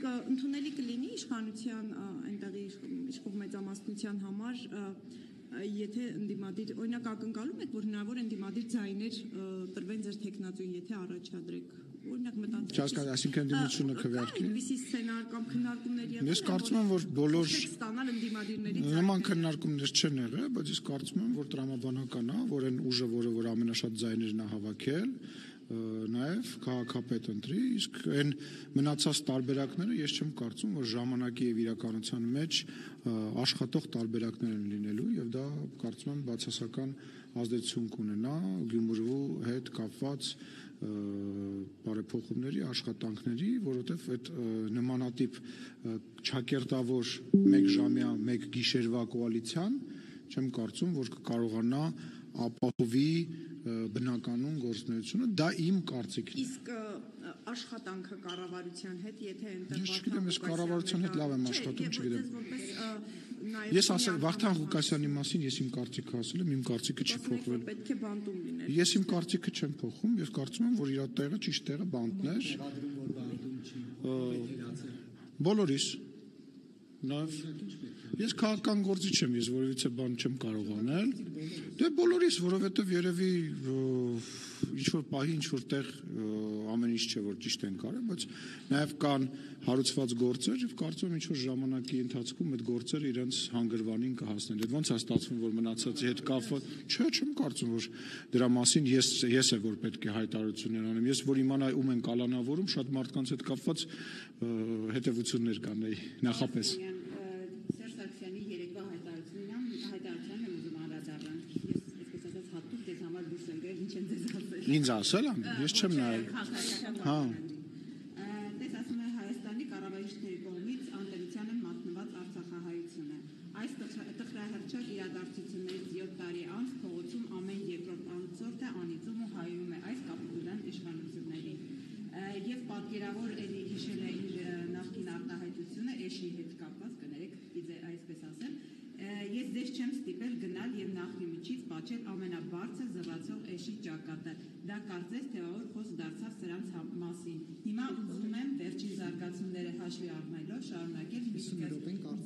Իսկ ընդունելի կլինի իշխանության այնտեղի իշխող մեծամասնության համար, եթե ընդդիմադիր, օրինակ ակնկալում եք, որ հնարավոր է ընդդիմադիր ձայներ տրվեն ձեր թեկնածուին, եթե առաջադրեք, օրինակ մտածեք։ Այսինքն ընդդիմությունը քվեարկի։ Այսպիսի սցենար կամ քննարկումներ եղել։ Ես կարծում եմ, որ բոլոր ստանալ ընդդիմադիրների նման քննարկումներ չեն եղել, բայց ես կարծում եմ, որ տրամաբանական է, որ այն ուժը, որ ամենաշատ ձայներն է հավաքել, նաև քաղաքապետ ընտրի, իսկ այն մնացած տարբերակները ես չեմ կարծում, որ ժամանակի եւ իրականության մեջ աշխատող տարբերակներ են լինելու եւ դա կարծում եմ բացասական ազդեցություն կունենա Գյումրու հետ կապված բարեփոխումների, աշխատանքների, որովհետեւ այդ նմանատիպ չակերտավոր 1 ժամյա, 1 գիշերվա կոալիցիան չեմ կարծում, որ կկարողանա ապահովի բնականon գործունեությունը, դա իմ կարծիքն է։ Իսկ աշխատանքը կառավարության հետ, եթե այնտեղ Ես չգիտեմ, ես կառավարության հետ լավ եմ աշխատում, չգիտեմ։ Ես ասել Վարդան Ղուկասյանի մասին ես իմ կարծիքը ասել եմ, իմ կարծիքը չի փոխվել։ Պետք է բանտում լինել։ Ես իմ կարծիքը չեմ փոխում, ես կարծում եմ, որ իր տեղը ճիշտ տեղը բանտն էր։ Բոլորիս։ Նաև ես քաղաքական գործիչ եմ, ես որևիցե բան չեմ կարող անել։ Դե բոլորիս, որովհետև երևի ինչ-որ պահի, ինչ-որ տեղ ամեն ինչ չէ, որ ճիշտ են կարել, բայց նաև կան հարուցված գործեր եւ կարծում եմ ինչ-որ ժամանակի ընթացքում այդ գործերը իրենց հանգրվանին կհասնեն։ Այդ ոնց է ստացվում, որ մնացածի հետ կապված, չեմ կարծում, որ դրա մասին ես է որ պետք է հայտարարություններ անեմ։ Ես որ իմանա ում են կալանավորում, շատ մարդկանց հետ կապված հետևություններ կան նախապես։ Ինձ ասել եմ, ես չեմ նայել։ Հա։ Դες ասում է Հայաստանի կառավարիչների կողմից անտերության են մատնված Արցախահայությունը։ Այս տխրահռչակ իրադարձություններից 7 տարի անց փողոցում ամեն երկրորդ անցորդը անիծում ու հայում է այս կապիտուլյան իշխանություններին։ Եվ պատկերավոր էլի հիշել է իր նախկին արտահայտությունը էշի հետ կապված, կներեք, իդե այսպես ասեմ։ Ես ձեզ չեմ ստիպել գնալ եւ նախնի միջից պատճել ամենաբարձր զվացող էշի ճակատը։ Դա կարծես թե որ խոսք դարձավ սրանց մասին։ Հիմա ուզում եմ վերջին զարգացումները հաշվի առնելով շարունակել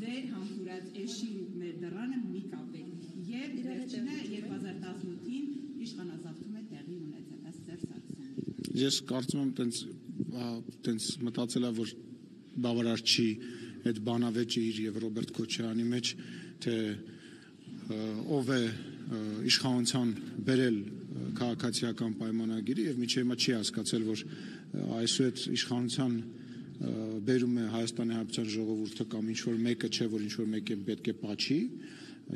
ձեր համբուրած էշի մեր դռանը մի կապեք։ Եվ վերջինը 2018-ին իշխանազավթում է տեղի ունեցել, ըստ Սերժ Սարգսյանի։ Ես կարծում եմ տենց մտածելա, որ բավարար չի այդ բանավեճը իր եւ Ռոբերտ Քոչարյանի մեջ, թե ով է իշխանության բերել քաղաքացիական պայմանագիրը եւ միջի հիմա չի հասկացել, որ այսուհետ իշխանության բերում է Հայաստանի Հանրապետության ժողովուրդը կամ ինչ որ մեկը չէ, որ ինչ որ մեկը պետք է պատժի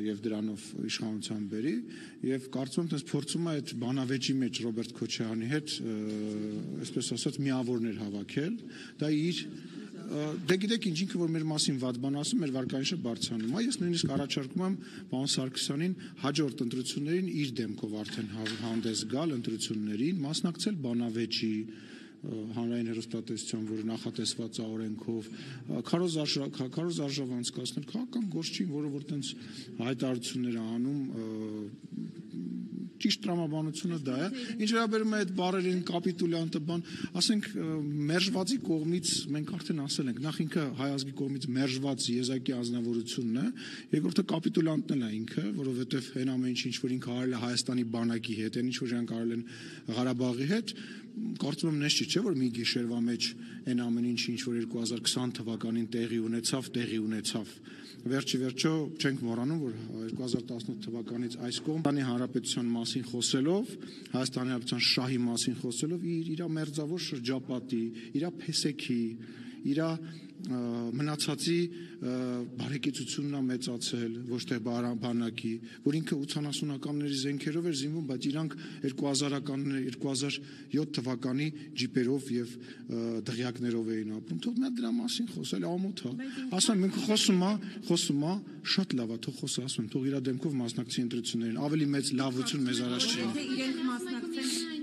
եւ դրանով իշխանության բերի եւ կարծում եմ, թե փորձում է այդ բանավեճի մեջ Ռոբերտ Քոչարյանի հետ, այսպես ասած, միավորներ հավաքել, դա իր Դե գիտեք ինչ, ինքը որ մեր մասին վատ բան ասում, մեր վարկանիշը բարձրանում է։ Ես նույնիսկ առաջարկում եմ պարոն Սարգսյանին հաջորդ ընտրություններին իր դեմքով արդեն հանդես գալ ընտրություններին, մասնակցել բանավեճի, հանրային հեռուստատեսության, որը նախատեսված է օրենքով, քարոզ արժավ անցկացնել, քաղաքական գործ չի, որը որ տենց հայտարարություններ է անում, ճիշտ տրամաբանությունը դա է։ Ինչ վերաբերում է այդ բառերին կապիտուլյանտը բան, ասենք մերժվածի կողմից մենք արդեն ասել ենք, նախ ինքը հայ ազգի կողմից մերժված եզակի անձնավորությունն է, երկրորդը կապիտուլյանտն է ինքը, որովհետև այն ամեն ինչ որ ինքը արել է Հայաստանի բանակի հետ, այն ինչ որ իրանք արել են Ղարաբաղի հետ, կարծում եմ նես չէ, որ մի գիշերվա մեջ այն ամեն ինչ որ 2020 թվականին տեղի ունեցավ։ Վերջիվերջո չենք մոռանում, որ 2018 թվականից այս կողմ Հայաստանի Հանրապետության մասին խոսելով, Հայաստանի Հանրապետության շահի մասին խոսելով իր մերձավոր շրջապատի, իր փեսեքի, իր մնացածի բարեկեցությունն է մեծացել, ոչ թե բանակի, որ ինքը 80-ականների զենքերով էր զինվում, բայց իրանք 2007 թվականի ջիպերով եւ դղյակներով էին ապրում։ Թող նա դրա մասին խոսել ամոթ է։ Ասում մենք խոսում է, շատ լավ է, թող խոսա, ասում, թող իր դեմքով մասնակցի ընտրություններին, ավելի մեծ լավություն մեզ առաջ չի։ Իրենք մասնակցեն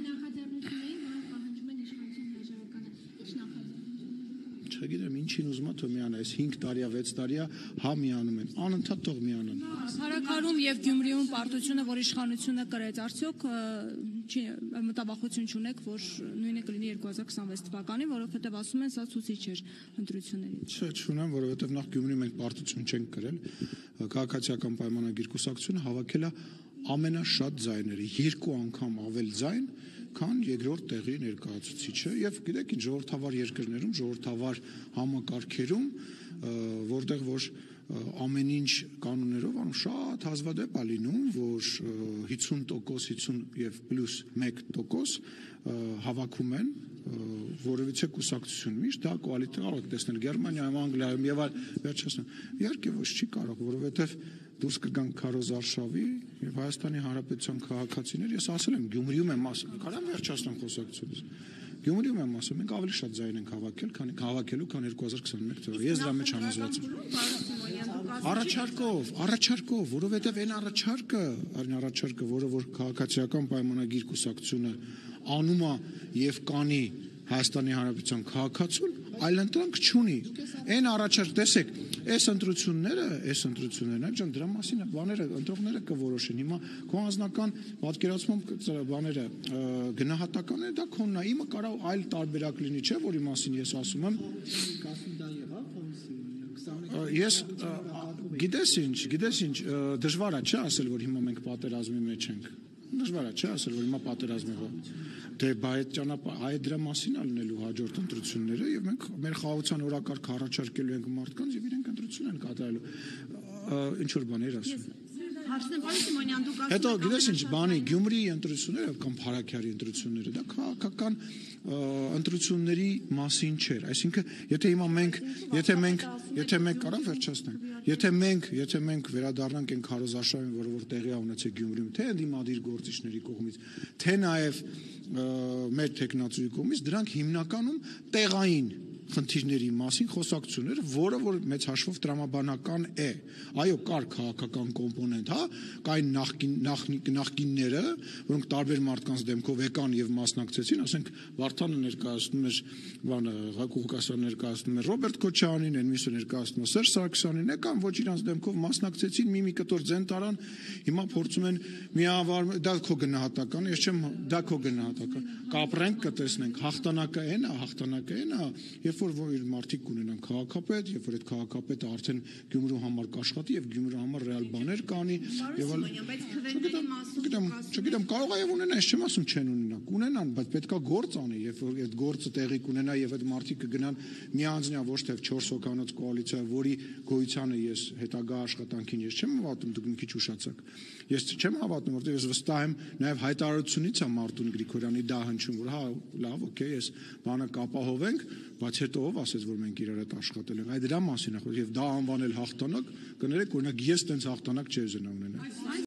չգիտեմ ինչին ուզում է թող միանա, այս 5 տարիա, 6 տարիա հա միանում են, անընդհատ թող միանան։ Փարաքարում եւ Գյումրիում պարտությունը, որ իշխանությունը կրեց, արդյոք մտավախություն չունեք, որ նույնը կլինի 2026 թվականին, որովհետեւ ասում են սա ցուցիչ էր ընտրությունների։ Չէ, չունեմ, որովհետեւ նախ Գյումրիում մենք պարտություն չենք կրել։ Քաղաքացիական պայմանագիր կուսակցությունը հավաքել է ամենաշատ ձայները, 2 անգամ ավել ձայն, քան երկրորդ տեղի ներկայացուցիչը, եւ գիտեք ինչ ժողովրդավար երկրներում, ժողովրդավար համակարգերում, որտեղ որ ամեն ինչ կանոններով անում շատ հազվադեպ է լինում, որ 50% 50 եւ պլյուս 1% հավաքում են որևիցե կուսակցություն միշտ դա կոալիցիա կարող եք տեսնել Գերմանիայում, Անգլիայում եւ այլ վերջացնում։ Իհարկե ոչ չի կարող, որովհետեւ դուրս կգան Քարոզ Արշավի եւ Հայաստանի Հանրապետության քաղաքացիներ, ես ասել եմ Գյումրիում եմ ասում, կարամ վերջացնեմ խոսակցությունից։ Գյումրիում եմ ասում, մենք ավելի շատ ձայն ենք հավաքել, քան հավաքելու, քան 2021 թվականին։ Ես դրա մեջ համոզված եմ։ Առաջարկով, որովհետեւ այն առաջարկը, որը որ քաղաքացիական պայմանագիր կուսակցությունը անում է եւ կանի Հայաստանի Հանրապետության քաղաքացուն, այլ ընտրանք չունի։ Այն առաջարկ, տեսեք, այս ընտրություններն, ջան, դրա մասին բաները ընտրողները կորոշեն։ Հիմա քո անձնական պատկերացմամբ բաները գնահատականները դա քոնն է, իմը կարող այլ տարբերակ լինի, չէ, որի մասին ես ասում եմ։ Ես գիտես ինչ, դժվար է չէ ասել, որ հիմա մենք պատերազմի մեջ ենք։ Դժվար է չէ ասել, որ հիմա պատերազմի մեջ դե այդ ճանապարհ դրա մասին ալնելու հաջորդ ընտրությունները եւ մենք մեր խաղաղության օրակարգ առաջարկելու ենք մարդկանց եւ իրենք ընտրություն են կատարելու ինչ որ բաներ ասում Հարցնեմ, պարոն Սիմոնյան, դուք ասում եք հետո գիտես ինչ բանի Գյումրիի ընտրությունները կամ Փարաքյարի ընտրությունները դա քաղաքական ընտրությունների մասին չէր, այսինքն եթե մենք կարամ վերջացնենք, եթե մենք վերադառնանք այն Քարոզ Արշավին, որ տեղի է ունեցել Գյումրիում, թե ընդդիմադիր գործիչների կողմից, թե նաև մեր տեխնացուի կողմից, դրանք հիմնականում տեղային խնդիրների մասին խոսակցություններ, որը որ մեծ հաշվով տրամաբանական է։ Այո, կար քաղաքական կոմպոնենտ, հա, կային նախկինները, որոնք տարբեր մարդկանց դեմքով եկան եւ մասնակցեցին, ասենք Վարդանը ներկայացնում էր բանը, Ղուկասյանը ներկայացնում էր Ռոբերտ Քոչարյանին, այն մյուսը ներկայացնում էր Սերժ Սարգսյանին, եկան ոչ իրանց դեմքով մասնակցեցին, մի կտոր ձեն տարան, հիմա փորձում են միավոր, դա քո գնահատական, ես չեմ, դա քո գնահատական, կապրենք կտեսնենք, հաղթանակը այն է, երբ որ մարդիկ կունենան քաղաքապետ, երբ որ այդ քաղաքապետը արդեն Գյումրու համար կաշխատի եւ Գյումրու համար ռեալ բաներ կանի եւ չգիտեմ կարող է եւ ունենա, ես չեմ ասում չեն ունենան, բայց պետքա գործ անի, երբ որ այդ գործը տեղի կունենա եւ այդ մարդիկ կգնան միանձնյա ոչ թե 4 հոգանոց կոալիցիա, որի գոյությանը ես հետագա աշխատանքին ես չեմ հավատում, դուք մի քիչ ուշացաք։ Ես չեմ հավատում, որտեղ ես վստահ եմ նաեւ հայտարարությունից է Մարտուն Գրիգորյանի դա հնչում, որ հա լավ, օքեյ, ես բանը կապահովենք, բայց հետո ով ասեց, որ մենք իրար հետ աշխատել ենք։ Այդ դրա մասին է խոսքը եւ դա անվանել հաղթանակ, կներեք, օրինակ ես տենց հաղթանակ չեմ ունենալ։